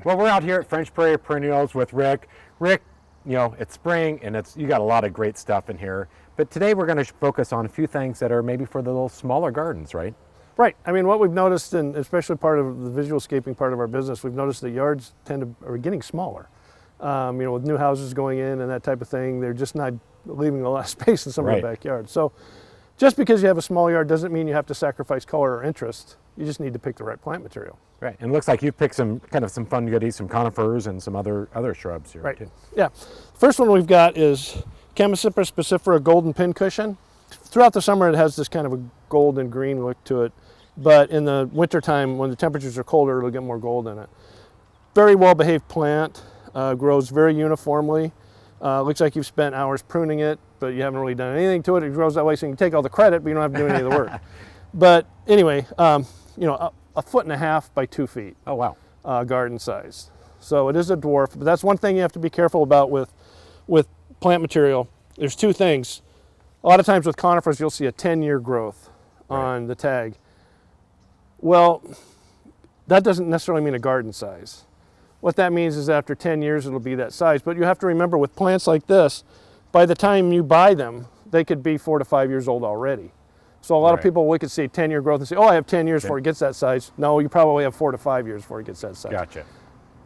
Well, we're out here at French Prairie Perennials with Rick. Rick, you know, it's spring and you got a lot of great stuff in here. But today we're going to focus on a few things that are maybe for the little smaller gardens, right? Right. I mean, what we've noticed, and especially part of the visualscaping part of our business, we've noticed that yards are getting smaller. You know, with new houses going in and that type of thing, they're just not leaving a lot of space in some of the backyards. So just because you have a small yard doesn't mean you have to sacrifice color or interest. You just need to pick the right plant material. Right, and it looks like you've picked some fun goodies, some conifers and some other shrubs here. Right. Too. Yeah. First one we've got is Chamaecyparis spicifera golden pin cushion. Throughout the summer it has this kind of a gold and green look to it, but in the wintertime when the temperatures are colder it'll get more gold in it. Very well behaved plant, grows very uniformly. Looks like you've spent hours pruning it, but you haven't really done anything to it. It grows that way so you can take all the credit, but you don't have to do any of the work. But anyway, you know, a 1.5 by 2 feet. Oh, wow. Garden size. So it is a dwarf, but that's one thing you have to be careful about with plant material. There's two things. A lot of times with conifers, you'll see a 10-year growth on the tag. Well, that doesn't necessarily mean a garden size. What that means is after 10 years, it'll be that size. But you have to remember with plants like this, by the time you buy them, they could be 4 to 5 years old already. So a lot of people look at say 10-year growth and say, oh, I have 10 years before it gets that size. No, you probably have 4 to 5 years before it gets that size. Gotcha.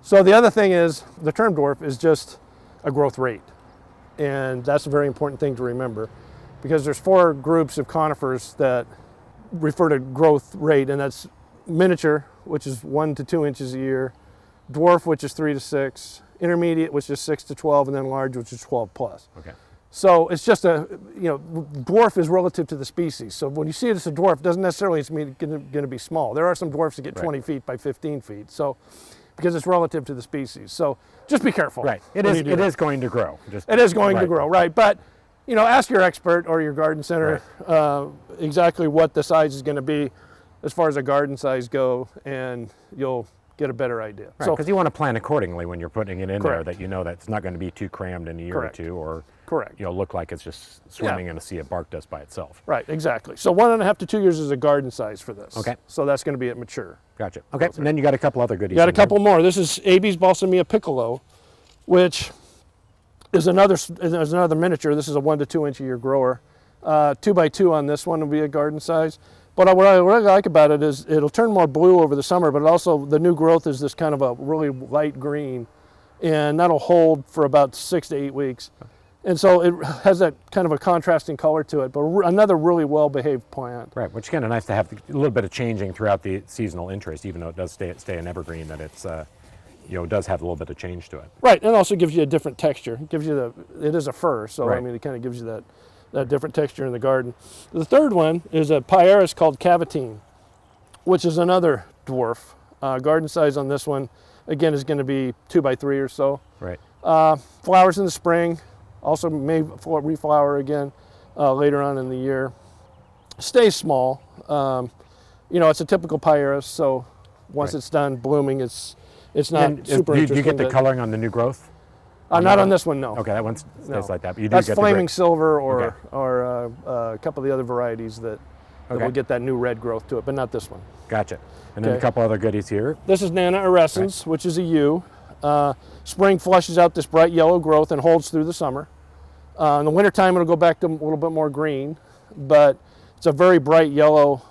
So the other thing is the term dwarf is just a growth rate. And that's a very important thing to remember because there's 4 groups of conifers that refer to growth rate, and that's miniature, which is 1 to 2 inches a year, dwarf, which is 3 to 6, intermediate, which is 6 to 12, and then large, which is 12 plus. Okay. So it's just dwarf is relative to the species. So when you see it as a dwarf, it doesn't necessarily mean it's going to be small. There are some dwarfs that get 20 feet by 15 feet. So because it's relative to the species. So just be careful. Right. It is going to grow. It is going to grow, right. But you know, ask your expert or your garden center exactly what the size is going to be as far as a garden size go, and you'll get a better idea. Right, because you want to plan accordingly when you're putting it in there, that you know that's not going to be too crammed in a year or two, or look like it's just swimming in a sea of bark dust by itself. Right, exactly. So 1.5 to 2 years is a garden size for this. Okay. So that's going to be at mature. Gotcha. Okay, and then you got a couple other goodies. You got a couple more. This is Abies balsamea piccolo, which is another miniature. This is a 1 to 2 inch a year grower. 2 by 2 on this one will be a garden size. But what I really like about it is it'll turn more blue over the summer, but also the new growth is this kind of a really light green, and that'll hold for about 6 to 8 weeks. And so it has that kind of a contrasting color to it, but another really well-behaved plant. Right, which is kind of nice to have a little bit of changing throughout the seasonal interest, even though it does stay an evergreen, that it's, it does have a little bit of change to it. Right, and it also gives you a different texture. It gives you it is a fir, so I mean, it kind of gives you that different texture in the garden. The third one is a Pieris called cavatine, which is another dwarf. Garden size on this one, again, is going to be 2 by 3 or so. Right. Flowers in the spring, also may reflower again later on in the year. Stays small. You know, it's a typical Pieris, so once it's done blooming, it's not super interesting. Do you get the coloring on the new growth? Not on this one, no. Okay, that one stays like that. But you do That's get flaming silver or a couple of the other varieties that will get that new red growth to it, but not this one. Gotcha. And then a couple other goodies here. This is Nana arrescens, which is a yew. Spring flushes out this bright yellow growth and holds through the summer. In the wintertime, it'll go back to a little bit more green, but it's a very bright yellow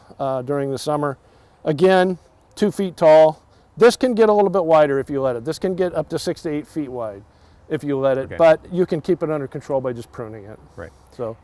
during the summer. Again, 2 feet tall. This can get a little bit wider if you let it. This can get up to 6 to 8 feet wide if you let it, but you can keep it under control by just pruning it. Right. So,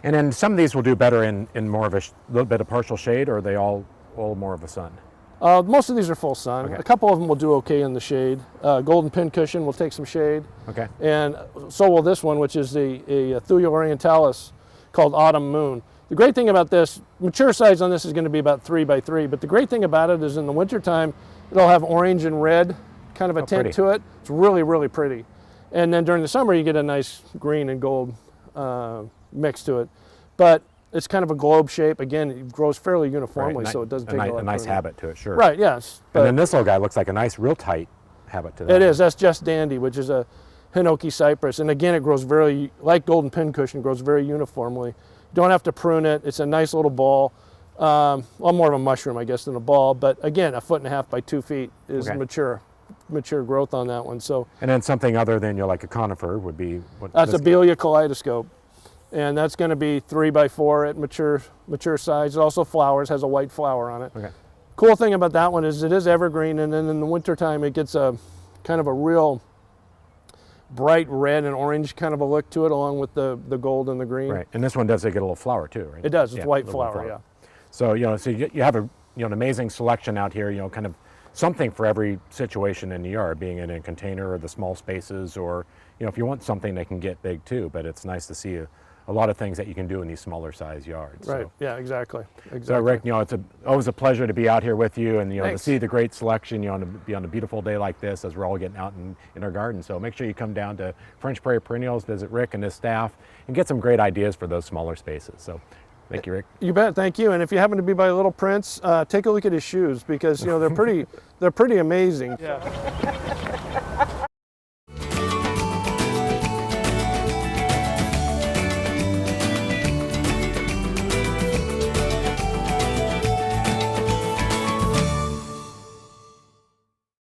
and then some of these will do better in more of a little bit of partial shade, or are they all more of the sun? Most of these are full sun. A couple of them will do okay in the shade. Golden pin cushion will take some shade. Okay. And so will this one, which is a Thuya orientalis called Autumn Moon. The great thing about this, mature size on this is going to be about 3 by 3, but the great thing about it is in the wintertime, it'll have orange and red kind of a tint to it. It's really, really pretty. And then during the summer, you get a nice green and gold mix to it. But it's kind of a globe shape. Again, it grows fairly uniformly, so it doesn't take a lot of nice habit to it, sure. Right, yes. And then this little guy looks like a nice, real tight habit to that. It is. That's just dandy, which is a Hinoki cypress. And again, it grows very, like golden pin cushion, grows very uniformly. Don't have to prune it. It's a nice little ball. Well, more of a mushroom, I guess, than a ball. But again, a 1.5 by 2 feet is mature. mature growth on that one. So And then something other than, like a conifer would be what? that's a Belia kaleidoscope, and that's going to be 3x4 at mature size. It also flowers, has a white flower on it. Okay. Cool thing about that one is it is evergreen, and then in the wintertime it gets a kind of a real bright red and orange kind of a look to it, along with the gold and the green. Right. And this one does get a little flower too, right? It does. It's Yeah, white a little flower, yeah. So, so you have an amazing selection out here, kind of something for every situation in the yard, being in a container or the small spaces, or, if you want something that can get big too, but it's nice to see a lot of things that you can do in these smaller size yards. Right, So. yeah, exactly. So Rick, it's always a pleasure to be out here with you, and to Thanks. see the great selection, to be on a beautiful day like this as we're all getting out in our garden. So make sure you come down to French Prairie Perennials, visit Rick and his staff, and get some great ideas for those smaller spaces. So thank you, Rick. You bet, thank you. And if you happen to be by Little Prince, take a look at his shoes, because they're pretty amazing. Yeah.